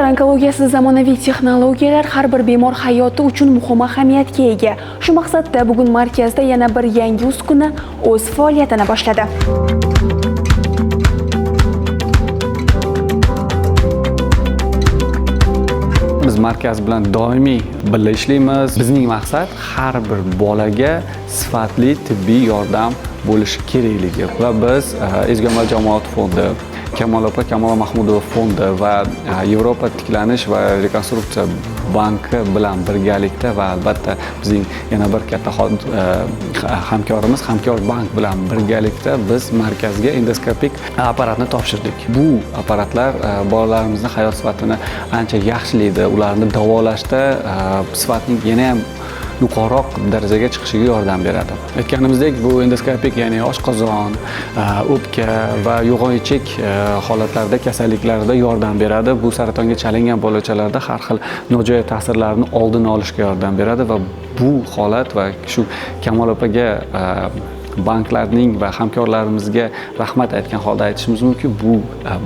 Bolalar onkologiyasida zamonaviy texnologiyalar har bir bemor hayoti uchun muhim ahamiyatga ega. Shu maqsadda bugun markazda yana bir yangi uskuna o'z faoliyatini boshladi. Biz markaz bilan doimiy birga ishlaymiz. Bizning maqsad har bir bolaga sifatli tibbiy yordam bo'lishi kerakligi va biz Ezgu amal jamoat fondi, Kamol opa, Kamola Mahmudova fondi va Yevropa tiklanish va rekonstruksiya banki bilan birgalikda va albatta bizning yana bir katta hamkorimiz Hamkor bank bilan birgalikda biz markazga endoskopik apparatni topshirdik. Bu apparatlar bolalarimizni hayot sifatini ancha yaxshilaydi, ularni davolashda sifatning yana ham yuqoriroq darajaga chiqishiga yordam beradi. Aytganimizdek, bu endoskopik, ya'ni oshqozon, o'pka va yo'g'on-ichak holatlarida, kasalliklarda yordam beradi. Bu saratonga chalingan bolachalarda har xil nojo'ya ta'sirlarni oldini olishga yordam beradi va bu holat va shu Kamol opaga banklarning va hamkorlarimizga rahmat aytgan holda aytishimiz mumkin, bu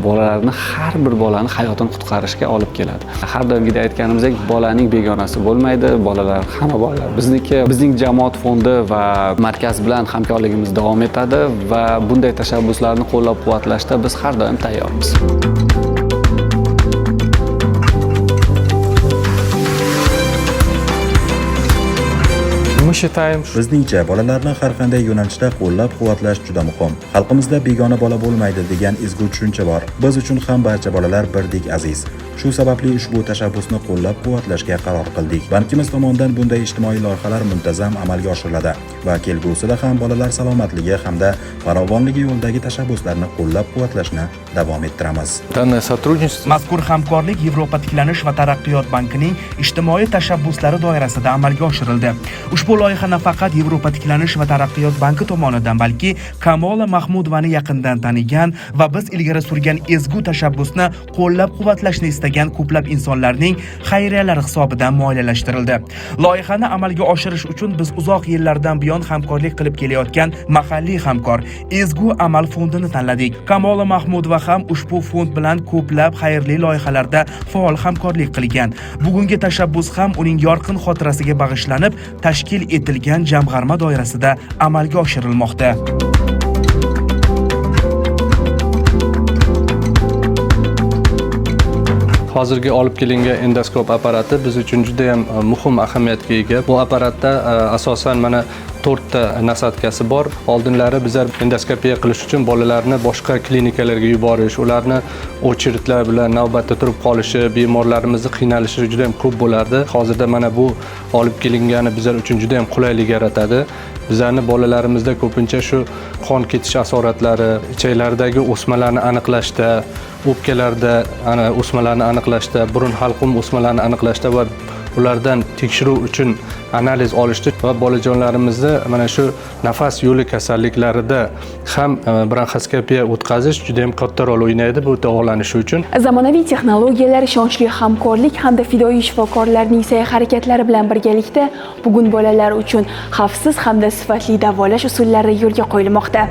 bolalarni har bir bolani hayotini qutqarishga olib keladi. Har doimgidek aytganimizdek, bolaning begonasi bo'lmaydi, bolalar hamma bolalar bizniki. Bizning jamoat fondi va markaz bilan hamkorligimiz davom etadi va bunday tashabbuslarni qo'llab-quvvatlashda biz har doim tayyormiz. Bizningcha bolalarni har qanday yo'nalishda qo'llab-quvvatlash juda muhim. Xalqimizda begona bola bo'lmaydi degan ezgu tushuncha bor. Biz uchun ham barcha bolalar birdek aziz. Shu sababli ushbu tashabbusni qo'llab-quvvatlashga qaror qildik. Bankimiz tomonidan bunday ijtimoiy loyihalar muntazam amalga oshiriladi va kelgusida ham bolalar salomatligi hamda farovonligi yo'lidagi tashabbuslarni qo'llab-quvvatlashni davom ettiramiz. Mazkur hamkorlik Yevropa tiklanish va taraqqiyot bankining ijtimoiy tashabbuslari doirasida amalga oshirildi. Ushbu loyiha nafaqat Yevropa tiklanish va taraqqiyot banki tomonidan, balki Kamola Mahmudovani yaqindan tanigan va biz ilgari surgan ezgu tashabbusni qo'llab-quvvatlashni istagan ko'plab insonlarning xayriyalari hisobidan moliyalashtirildi. Loyihani amalga oshirish uchun biz uzoq yillardan buyon hamkorlik qilib kelayotgan mahalliy hamkor Ezgu amal fondini tanladik. Kamola Mahmudova ham ushbu fond bilan ko'plab xayrli loyihalarda faol hamkorlik qilgan. Bugungi tashabbus ham uning yorqin xotirasiga bag'ishlanib tashkil etilgan jamg'arma doirasida amalga oshirilmoqda. Hozirgi olib kelingan endoskop apparati biz uchun juda ham muhim ahamiyatga ega. Bu apparatda asosan mana 4 ta nasatkasi bor. Oldinlari bizlar endoskopiya qilish uchun bolalarni boshqa klinikalarga yuborish, ularni очередlar bilan navbatda turib qolishi, bemorlarimizni qiynalishi juda ham ko'p bo'lardi. Hozirda mana bu olib kelingani bizlar uchun juda ham qulaylik yaratadi. Bizlarning bolalarimizda ko'pincha shu qon ketish asoratlari, ichaklardagi o'smalarni aniqlashda, o'pkalarda o'smalarni aniqlashda, burun halqum o'smalarini aniqlashda va ulardan tekshiruv uchun analiz olishda va bolajonlarimizni mana shu nafas yo'li kasalliklarida ham bronxoskopiya o'tkazish juda ham katta rol o'ynaydi bu davolanishi uchun. Zamonaviy texnologiyalar, ishonchli hamkorlik hamda fidoyi shifokorlarning sa'y-harakatlari bilan birgalikda bugun bolalar uchun xavfsiz hamda sifatli davolash usullari yo'lga qo'yilmoqda.